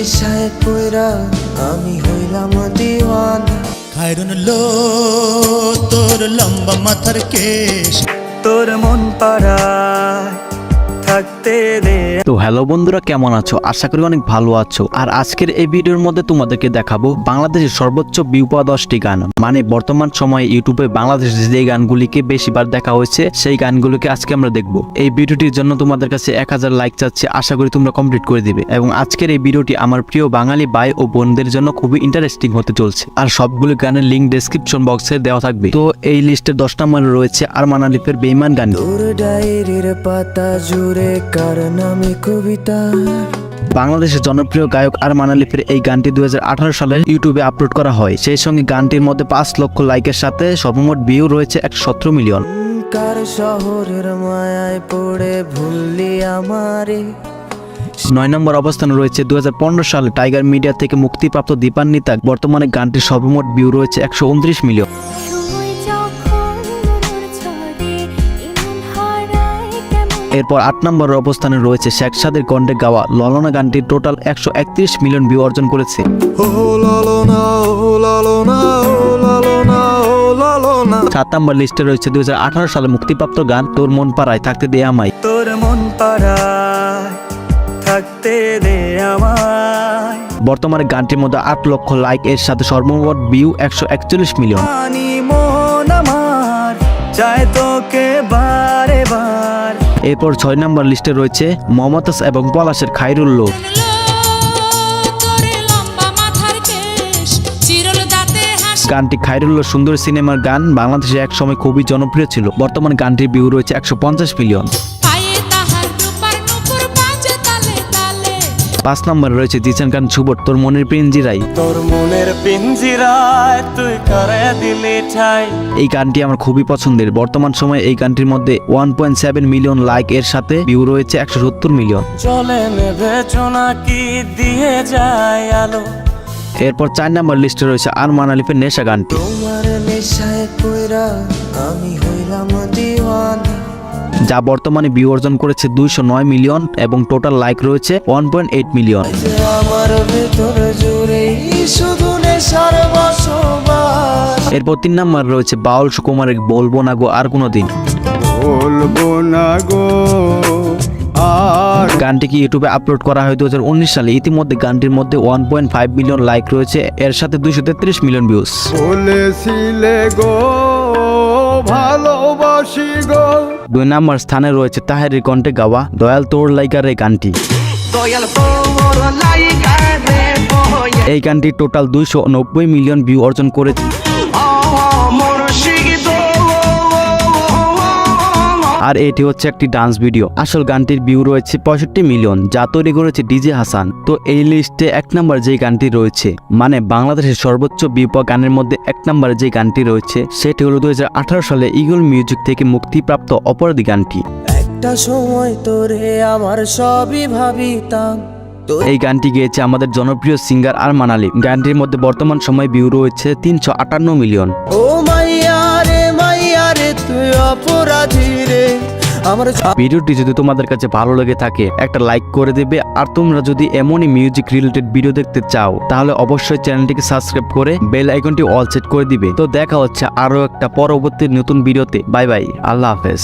নেশায় পয়রা আমি হইলাম দিওয়ানা। খায়রুন লো তোর লম্বা মাথার কেশ, তোর মন পাড়ায় থাকতে দে। তো হ্যালো বন্ধুরা, কেমন আছো? আশা করি অনেক ভালো আছো। আর আজকের এই ভিডিওর মধ্যে তোমাদেরকে দেখাবো বাংলাদেশের সর্বোচ্চ ভিউ পাওয়া 10টি গান। মানে বর্তমান সময়ে ইউটিউবে বাংলাদেশের যে গানগুলিকে বেশিবার দেখা হয়েছে সেই গানগুলোকে আজকে আমরা দেখবো। এই ভিডিওটির জন্য তোমাদের কাছে 1000 লাইক চাচ্ছে, আশা করি তোমরা কমপ্লিট করে দিবে। এবং আজকের এই ভিডিওটি আমার প্রিয় বাঙালি ভাই ও বোনদের জন্য খুবই ইন্টারেস্টিং হতে চলছে। আর সবগুলো গানের লিঙ্ক ডেসক্রিপশন বক্সে দেওয়া থাকবে। তো এই লিস্টের 10 নম্বরে রয়েছে আরমান আলিফের বেঈমান গান। তোর ডায়েরির পাতা জুড়ে কার নামে কবিতা। বাংলাদেশের জনপ্রিয় গায়ক আরমান আলিফের এই গানটি 2018 সালে ইউটিউবে আপলোড করা হয়। সেই সঙ্গে গানটির মধ্যে 5 লক্ষ লাইকের সাথে সর্বমোট ভিউ রয়েছে 117 মিলিয়ন। কার শহরের মায়ায় পড়ে ভুললি আমারে। 9 নম্বর অবস্থানে রয়েছে 2015 সালে টাইগার মিডিয়া থেকে মুক্তিপ্রাপ্ত দীপান্বিতা। বর্তমানে গানটির সর্বমোট ভিউ রয়েছে 129 মিলিয়ন। এরপর 8 নম্বরের অবস্থানে রয়েছে শেখ সাদের কণ্ঠে গাওয়া ললনা গানটি টোটাল 131 মিলিয়ন ভিউ অর্জন করেছে। 7 নম্বর লিস্টে রয়েছে 2018 সালে মুক্তিপ্রাপ্ত গান তোর মন পাড়ায় থাকতে দে আমায়। তোর মন পাড়ায় থাকতে দে আমায়। বর্তমানে গানটির মধ্যে 8 লক্ষ লাইক এর সাথে সর্বমোট ভিউ 141 মিলিয়ন। মন আমার চায় তোকে বারে বার। এরপর 6 নম্বর লিস্টে রয়েছে মমতাজ এবং পলাশের খায়রুল লো। গানটি খায়রুল লো সুন্দর সিনেমার গান, বাংলাদেশে এক সময় খুবই জনপ্রিয় ছিল। বর্তমানে গানটির ভিউ রয়েছে 150 মিলিয়ন। 5 নম্বরে রয়েছে জিসান খান শুভর তোর মনের পিঞ্জিরায়। তোর মনের পিঞ্জিরায় তুই করে দিলি ঠাই। এই গানটি আমার খুবই পছন্দের। বর্তমান সময়ে এই গানটির মধ্যে 1.7 মিলিয়ন লাইক এর সাথে ভিউ রয়েছে 170 মিলিয়ন। চলে নেবে জোনাকি দিয়ে যায় আলো। এরপর 4 নম্বর লিস্টে রয়েছে আরমান আলিফের নেশা গানটি। তোমার নেশায় পয়রা আমি হইলাম দিওয়ানা। যা বর্তমানে ভিউ অর্জন করেছে 209 মিলিয়ন এবং টোটাল লাইক রয়েছে 1.8 মিলিয়ন। আমার ভেতর জুড়ে শুধু নেশার বসবাস। এরপর 3 নম্বর রয়েছে বাউল সুকুমারের বলবো না গো আর কোনোদিন। বলবো না গো আর। গানটিকে ইউটিউবে আপলোড করা হয় 2019 সালে। ইতিমধ্যে গানটির মধ্যে 1.5 মিলিয়ন লাইক রয়েছে, এর সাথে 233 মিলিয়ন ভিউজ। বলেছিলে গো ভালোবাসি গো। 2 নম্বর স্থানে রয়েছে তাহেরের কণ্ঠে গাওয়া দয়াল তোর লাইকার এই গানটি। এই গানটি টোটাল 290 মিলিয়ন ভিউ অর্জন করেছে। আর এটি হচ্ছে একটি ডান্স ভিডিও। আসল গানটির ভিউ রয়েছে 65 মিলিয়ন, যা তৈরি করেছে ডিজে হাসান। তো এই লিস্টে 1 নম্বর যে গানটি রয়েছে, মানে বাংলাদেশের সর্বোচ্চ ভিউ পাওয়া গানের মধ্যে 1 নম্বরে যে গানটি রয়েছে সেটি হলো 2018 সালে ইগল মিউজিক থেকে মুক্তিপ্রাপ্ত অপরাধী গানটি। একটা সময় তোরে আমার সবই ভাবিতাম। এই গানটি গেয়েছে আমাদের জনপ্রিয় সিঙ্গার আরমান আলী। গানটির মধ্যে বর্তমান সময়ে ভিউ রয়েছে 358 মিলিয়ন। ও মাইয়া রে তুই অপরাধী রে। আমার ভিডিওটি যদি তোমাদের কাছে ভালো লেগে থাকে একটা লাইক করে দেবে। আর তোমরা যদি এমনই মিউজিক রিলেটেড ভিডিও দেখতে চাও তাহলে অবশ্যই চ্যানেলটিকে সাবস্ক্রাইব করে বেল আইকনটি অল সেট করে দিবে। তো দেখা হচ্ছে আরো একটা পরবর্তী নতুন ভিডিওতে। বাই বাই, আল্লাহ হাফেজ।